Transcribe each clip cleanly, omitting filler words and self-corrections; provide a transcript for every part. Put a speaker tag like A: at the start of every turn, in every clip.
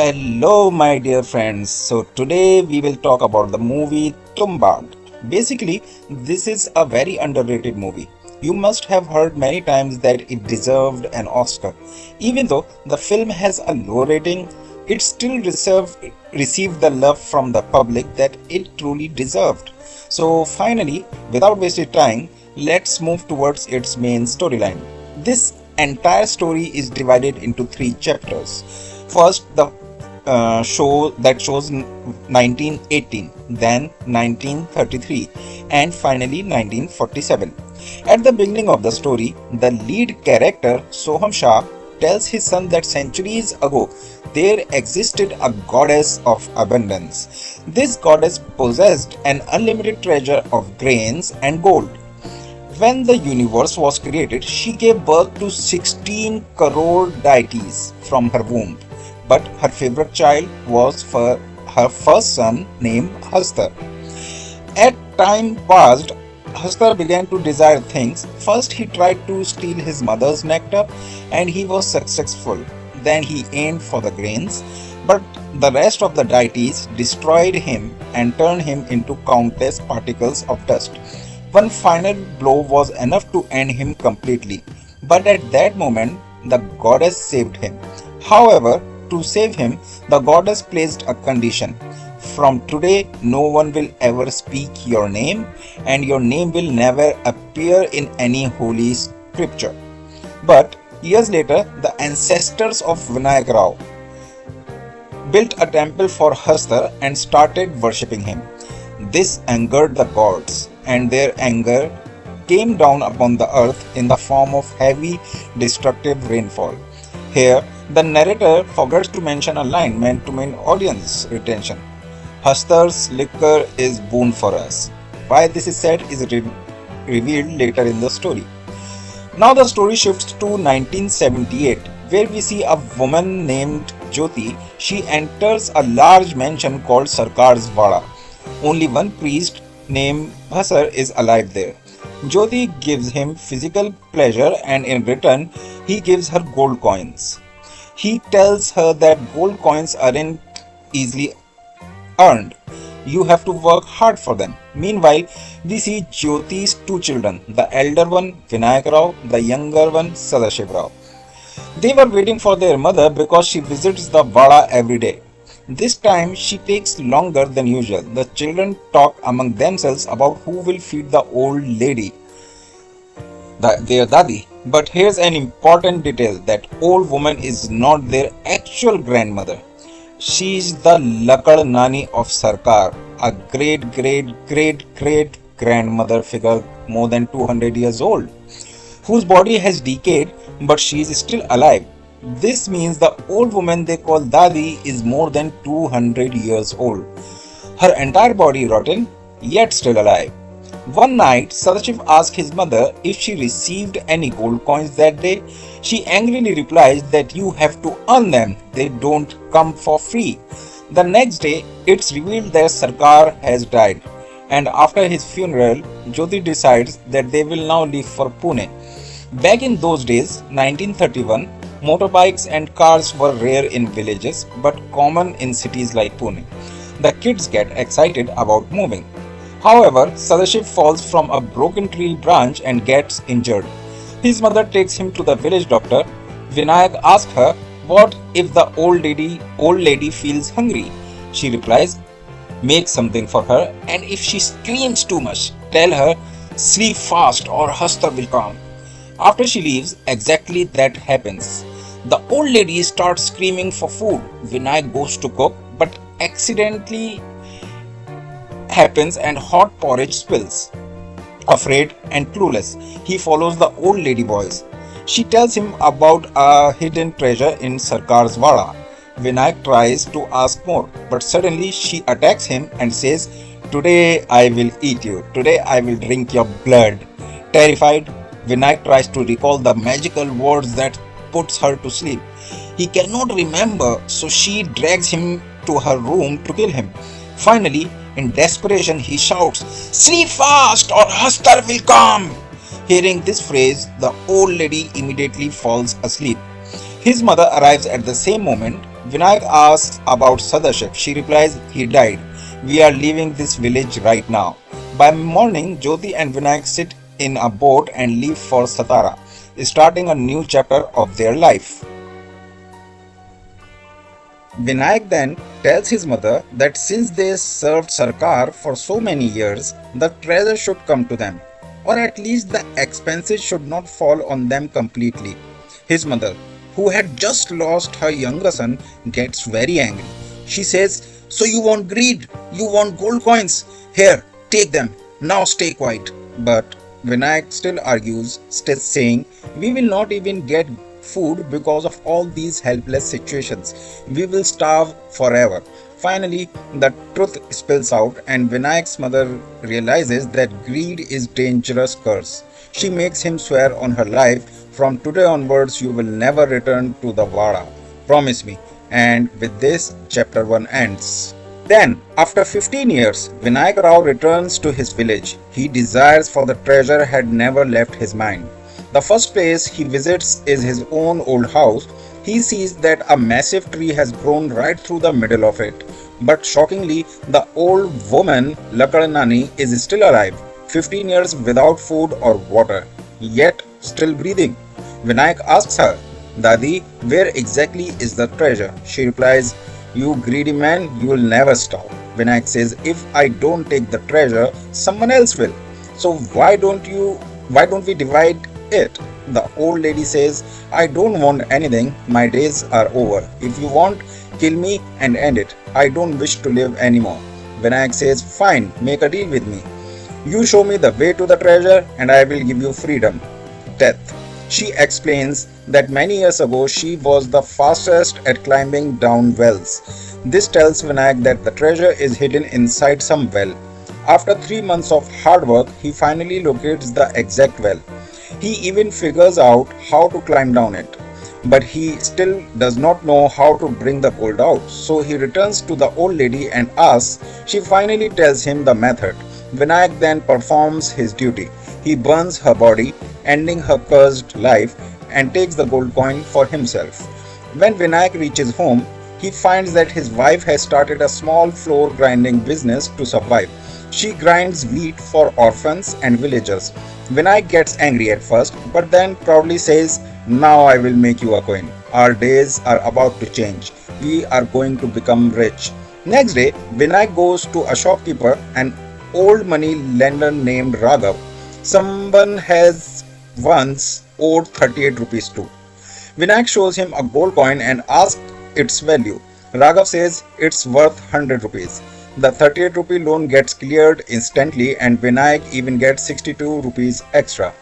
A: Hello, my dear friends. So, today we will talk about the movie Tumbbad. Basically, this is a very underrated movie. You must have heard many times that it deserved an Oscar. Even though the film has a low rating, it still received the love from the public that it truly deserved. So, finally, without wasting time, let's move towards its main storyline. This entire story is divided into three chapters. First, the show that shows 1918, then 1933, and finally 1947. At the beginning of the story, the lead character Soham Shah tells his son that centuries ago there existed a goddess of abundance. This goddess possessed an unlimited treasure of grains and gold. When the universe was created, she gave birth to 16 crore deities from her womb. But her favorite child was for her first son named Hastar. As time passed, Hastar began to desire things. First, he tried to steal his mother's nectar and he was successful. Then he aimed for the grains, but the rest of the deities destroyed him and turned him into countless particles of dust. One final blow was enough to end him completely, but at that moment, the goddess saved him. However, to save him, the goddess placed a condition. From today, no one will ever speak your name, and your name will never appear in any holy scripture. But years later, the ancestors of Vinayak Rao built a temple for Hastar and started worshipping him. This angered the gods, and their anger came down upon the earth in the form of heavy, destructive rainfall. Here, the narrator forgets to mention a line meant to mean audience retention. Hastar's liquor is boon for us. Why this is said is revealed later in the story. Now the story shifts to 1978, where we see a woman named Jyoti. She enters a large mansion called Sarkar's Vada. Only one priest named Bhasar is alive there. Jyoti gives him physical pleasure and in return he gives her gold coins. He tells her that gold coins aren't easily earned. You have to work hard for them. Meanwhile, we see Jyoti's two children, the elder one Vinayak Rao, the younger one Sadashiv Rao. They were waiting for their mother because she visits the Vada every day. This time she takes longer than usual. The children talk among themselves about who will feed the old lady, their dadi. But here's an important detail: that old woman is not their actual grandmother. She is the Lakad Nani of Sarkar, a great grandmother figure more than 200 years old, whose body has decayed but she is still alive. This means the old woman they call Dadi is more than 200 years old. Her entire body rotten, yet still alive. One night, Sadashiv asked his mother if she received any gold coins that day. She angrily replies that you have to earn them, they don't come for free. The next day, it's revealed that Sarkar has died, and after his funeral, Jyoti decides that they will now leave for Pune. Back in those days, 1931, motorbikes and cars were rare in villages but common in cities like Pune. The kids get excited about moving. However, Sadashiv falls from a broken tree branch and gets injured. His mother takes him to the village doctor. Vinayak asks her, what if the old lady feels hungry? She replies, make something for her, and if she screams too much, tell her, sleep fast or Hastar will come. After she leaves, exactly that happens. The old lady starts screaming for food. Vinayak goes to cook, but accidentally happens and hot porridge spills. Afraid and clueless, he follows the old lady voice. She tells him about a hidden treasure in Sarkar's Vada. Vinayak tries to ask more, but suddenly she attacks him and says, today I will eat you. Today I will drink your blood. Terrified, Vinayak tries to recall the magical words that puts her to sleep. He cannot remember, so she drags him to her room to kill him. Finally, in desperation, he shouts, sleep fast or Hastar will come. Hearing this phrase, the old lady immediately falls asleep. His mother arrives at the same moment. Vinayak asks about Sadaship. She replies, he died. We are leaving this village right now. By morning, Jyoti and Vinayak sit in a boat and leave for Satara, starting a new chapter of their life. Vinayak then tells his mother that since they served Sarkar for so many years, the treasure should come to them, or at least the expenses should not fall on them completely. His mother, who had just lost her younger son, gets very angry. She says, so you want greed? You want gold coins? Here, take them. Now stay quiet. But Vinayak still argues, still saying, we will not even get food because of all these helpless situations. We will starve forever. Finally, the truth spills out, and Vinayak's mother realizes that greed is dangerous curse. She makes him swear on her life, from today onwards you will never return to the Vada. Promise me. And with this, chapter 1 ends. Then, after 15 years, Vinayak Rao returns to his village. He desires for the treasure had never left his mind. The first place he visits is his own old house. He sees that a massive tree has grown right through the middle of it. But shockingly, the old woman, Lakarnani, is still alive, 15 years without food or water, yet still breathing. Vinayak asks her, Dadi, where exactly is the treasure? She replies, you greedy man, you will never stop. Vinayak says, if I don't take the treasure, someone else will. So why don't we divide it? The old lady says, I don't want anything, my days are over. If you want, kill me and end it. I don't wish to live anymore. Vinayak says, fine, make a deal with me. You show me the way to the treasure and I will give you freedom. Death. She explains that many years ago she was the fastest at climbing down wells. This tells Vinayak that the treasure is hidden inside some well. After 3 months of hard work, he finally locates the exact well. He even figures out how to climb down it. But he still does not know how to bring the gold out. So he returns to the old lady and asks. She finally tells him the method. Vinayak then performs his duty. He burns her body, ending her cursed life, and takes the gold coin for himself. When Vinayak reaches home, he finds that his wife has started a small floor grinding business to survive. She grinds wheat for orphans and villagers. Vinayak gets angry at first, but then proudly says, now I will make you a queen. Our days are about to change. We are going to become rich. Next day, Vinayak goes to a shopkeeper, an old money lender named Raghav. Someone has once owed 38 rupees to. Vinayak shows him a gold coin and asks its value. Raghav says it's worth 100 rupees. The 38 rupee loan gets cleared instantly and Vinayak even gets 62 rupees extra.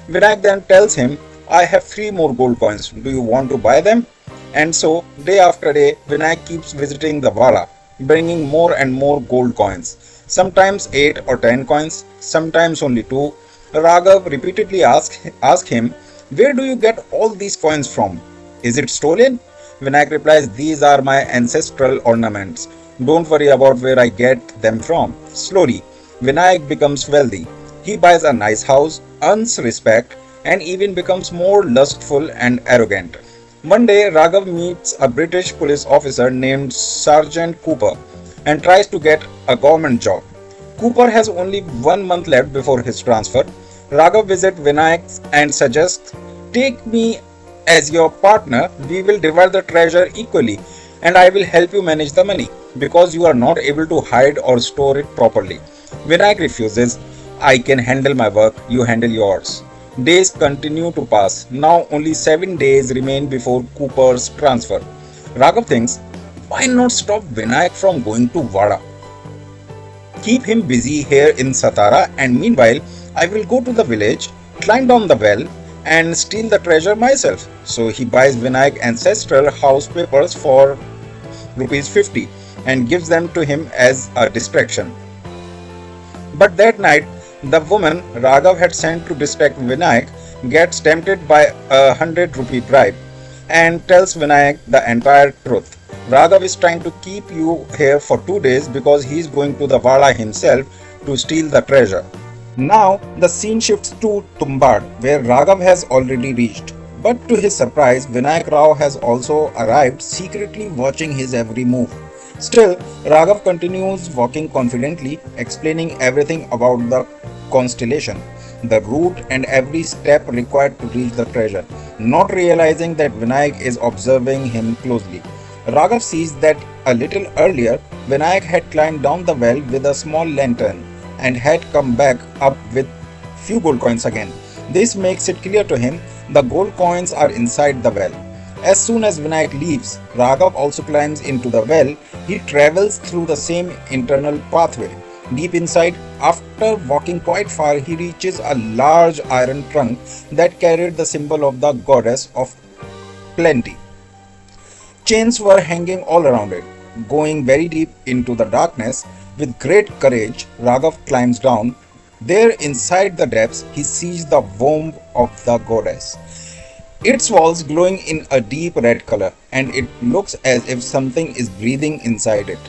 A: Vinayak then tells him, I have 3 more gold coins. Do you want to buy them? And so, day after day, Vinayak keeps visiting the Vala, bringing more and more gold coins. Sometimes 8 or 10 coins, sometimes only 2. Raghav repeatedly asks him, where do you get all these coins from? Is it stolen? Vinayak replies, these are my ancestral ornaments. Don't worry about where I get them from. Slowly, Vinayak becomes wealthy. He buys a nice house, earns respect, and even becomes more lustful and arrogant. One day, Raghav meets a British police officer named Sergeant Cooper and tries to get a government job. Cooper has only 1 month left before his transfer. Raghav visits Vinayak and suggests, take me as your partner, we will divide the treasure equally and I will help you manage the money because you are not able to hide or store it properly. Vinayak refuses, I can handle my work, you handle yours. Days continue to pass. Now only 7 days remain before Cooper's transfer. Raghav thinks, why not stop Vinayak from going to Vada? Keep him busy here in Satara and meanwhile I will go to the village, climb down the well and steal the treasure myself. So he buys Vinayak ancestral house papers for rupees 50 and gives them to him as a distraction. But that night, the woman Raghav had sent to distract Vinayak gets tempted by a 100 rupee bribe and tells Vinayak the entire truth. Raghav is trying to keep you here for 2 days because he is going to the Vada himself to steal the treasure. Now the scene shifts to Tumbbad, where Raghav has already reached. But to his surprise, Vinayak Rao has also arrived, secretly watching his every move. Still, Raghav continues walking confidently, explaining everything about the constellation, the route, and every step required to reach the treasure, not realizing that Vinayak is observing him closely. Raghav sees that a little earlier, Vinayak had climbed down the well with a small lantern and had come back up with few gold coins again. This makes it clear to him the gold coins are inside the well. As soon as Vinayak leaves, Raghav also climbs into the well. He travels through the same internal pathway. Deep inside, after walking quite far, he reaches a large iron trunk that carried the symbol of the goddess of plenty. Chains were hanging all around it. Going very deep into the darkness, with great courage, Raghav climbs down. There, inside the depths, he sees the womb of the goddess. Its walls glowing in a deep red color, and it looks as if something is breathing inside it.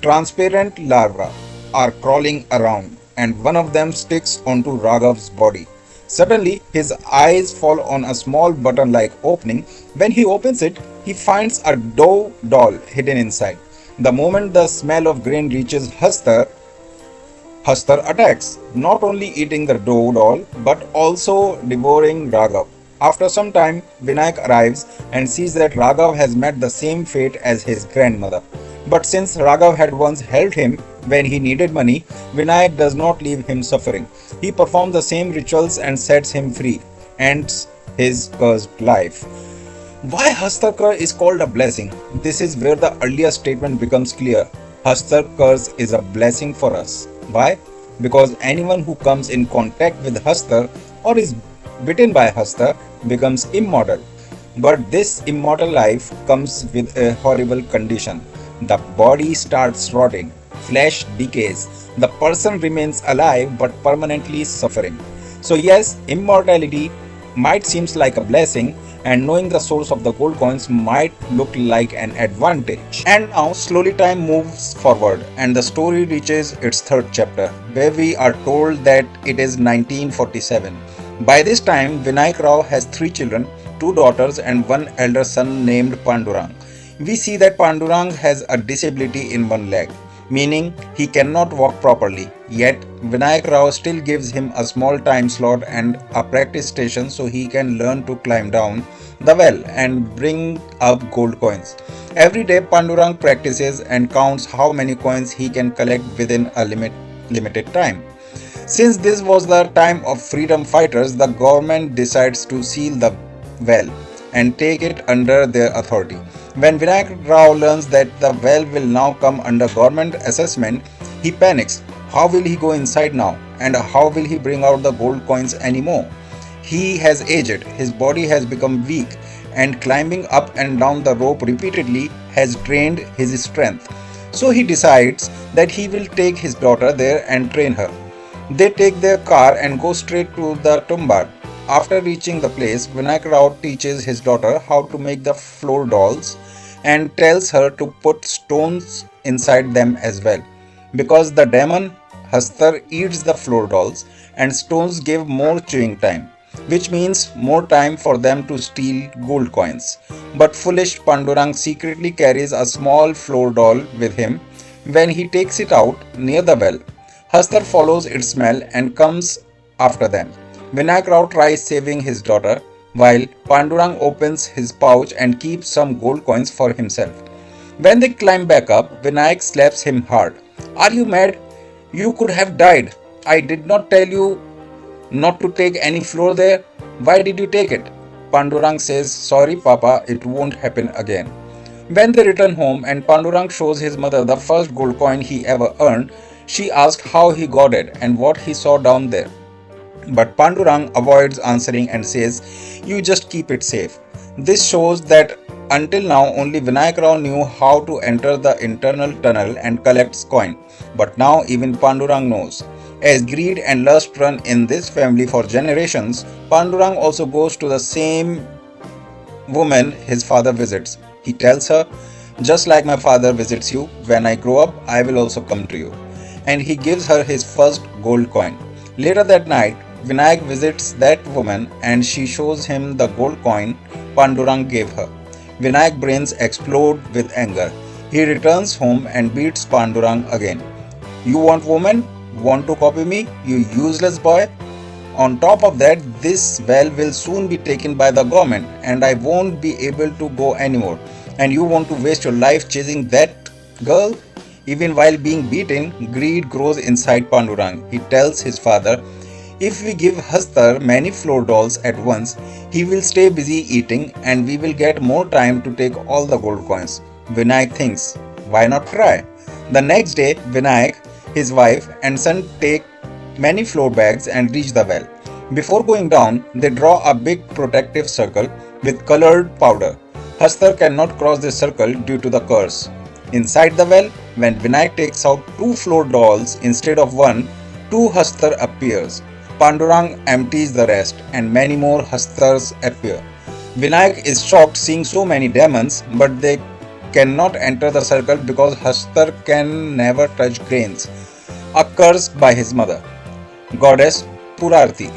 A: Transparent larvae are crawling around, and one of them sticks onto Raghav's body. Suddenly, his eyes fall on a small button-like opening. When he opens it, he finds a dough doll hidden inside. The moment the smell of grain reaches Hastar, Hastar attacks, not only eating the dough doll but also devouring Raghav. After some time, Vinayak arrives and sees that Raghav has met the same fate as his grandmother. But since Raghav had once helped him when he needed money, Vinayak does not leave him suffering. He performs the same rituals and sets him free, ends his cursed life. Why Hastar curse is called a blessing? This is where the earlier statement becomes clear. Hastar curse is a blessing for us. Why? Because anyone who comes in contact with Hastar or is bitten by Hastar becomes immortal. But this immortal life comes with a horrible condition. The body starts rotting, flesh decays, the person remains alive but permanently suffering. So yes, immortality might seem like a blessing, and knowing the source of the gold coins might look like an advantage. And now slowly time moves forward and the story reaches its third chapter, where we are told that it is 1947. By this time, Vinayak Rao has three children, two daughters and one elder son named Pandurang. We see that Pandurang has a disability in one leg, meaning he cannot walk properly. Yet, Vinayak Rao still gives him a small time slot and a practice station so he can learn to climb down the well and bring up gold coins. Every day, Pandurang practices and counts how many coins he can collect within a limited time. Since this was the time of freedom fighters, the government decides to seal the well and take it under their authority. When Vinayak Rao learns that the well will now come under government assessment, he panics. How will he go inside now? And how will he bring out the gold coins anymore? He has aged, his body has become weak, and climbing up and down the rope repeatedly has drained his strength. So he decides that he will take his daughter there and train her. They take their car and go straight to the Tumbbad. After reaching the place, Vinayak Rao teaches his daughter how to make the floor dolls and tells her to put stones inside them as well. Because the demon Hastar eats the floor dolls and stones give more chewing time, which means more time for them to steal gold coins. But foolish Pandurang secretly carries a small floor doll with him. When he takes it out near the well, Hastar follows its smell and comes after them. Vinayak Rao tries saving his daughter, while Pandurang opens his pouch and keeps some gold coins for himself. When they climb back up, Vinayak slaps him hard. Are you mad? You could have died. I did not tell you not to take any floor there. Why did you take it? Pandurang says, sorry Papa, it won't happen again. When they return home and Pandurang shows his mother the first gold coin he ever earned, she asks how he got it and what he saw down there. But Pandurang avoids answering and says, you just keep it safe. This shows that until now only Vinayak Rao knew how to enter the internal tunnel and collect coin. But now even Pandurang knows. As greed and lust run in this family for generations, Pandurang also goes to the same woman his father visits. He tells her, just like my father visits you, when I grow up, I will also come to you. And he gives her his first gold coin. Later that night, Vinayak visits that woman and she shows him the gold coin Pandurang gave her. Vinayak's brains explode with anger. He returns home and beats Pandurang again. You want woman? Want to copy me, you useless boy? On top of that, this well will soon be taken by the government and I won't be able to go anymore. And you want to waste your life chasing that girl? Even while being beaten, greed grows inside Pandurang. He tells his father, if we give Hastar many floor dolls at once, he will stay busy eating and we will get more time to take all the gold coins. Vinayak thinks, why not try? The next day, Vinayak, his wife and son take many floor bags and reach the well. Before going down, they draw a big protective circle with colored powder. Hastar cannot cross this circle due to the curse. Inside the well, when Vinayak takes out 2 floor dolls instead of 1, 2 Hastar appears. Pandurang empties the rest and many more Hastars appear. Vinayak is shocked seeing so many demons, but they cannot enter the circle because Hastar can never touch grains, a curse by his mother, goddess Purarti.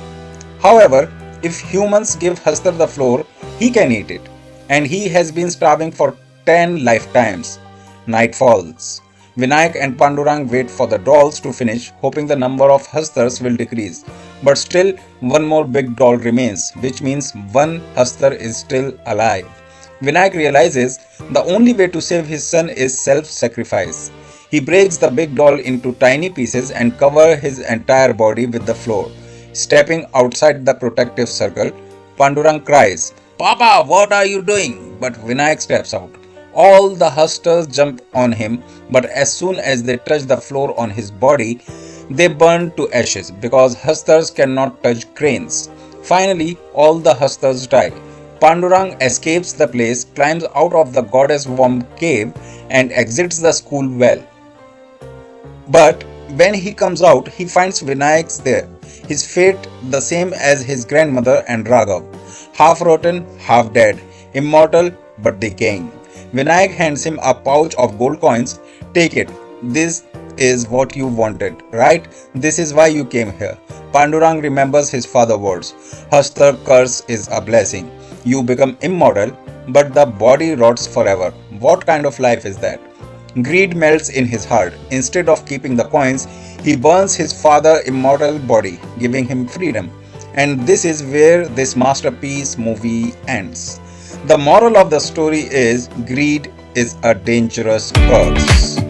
A: However, if humans give Hastar the floor, he can eat it, and he has been starving for 10 lifetimes. Night falls. Vinayak and Pandurang wait for the dolls to finish, hoping the number of Hastars will decrease. But still, one more big doll remains, which means one Hastar is still alive. Vinayak realizes the only way to save his son is self-sacrifice. He breaks the big doll into tiny pieces and covers his entire body with the floor. Stepping outside the protective circle, Pandurang cries, Papa, what are you doing? But Vinayak steps out. All the Hastars jump on him, but as soon as they touch the floor on his body, they burn to ashes because Hastars cannot touch grains. Finally, all the Hastars die. Pandurang escapes the place, climbs out of the goddess worm cave and exits the school well. But when he comes out, he finds Vinayak's there. His fate the same as his grandmother and Raghav. Half rotten, half dead, immortal but decaying. Vinayak hands him a pouch of gold coins. Take it. This is what you wanted, right? This is why you came here. Pandurang remembers his father's words. Hastar curse is a blessing. You become immortal, but the body rots forever. What kind of life is that? Greed melts in his heart. Instead of keeping the coins, he burns his father's immortal body, giving him freedom. And this is where this masterpiece movie ends. The moral of the story is greed is a dangerous curse.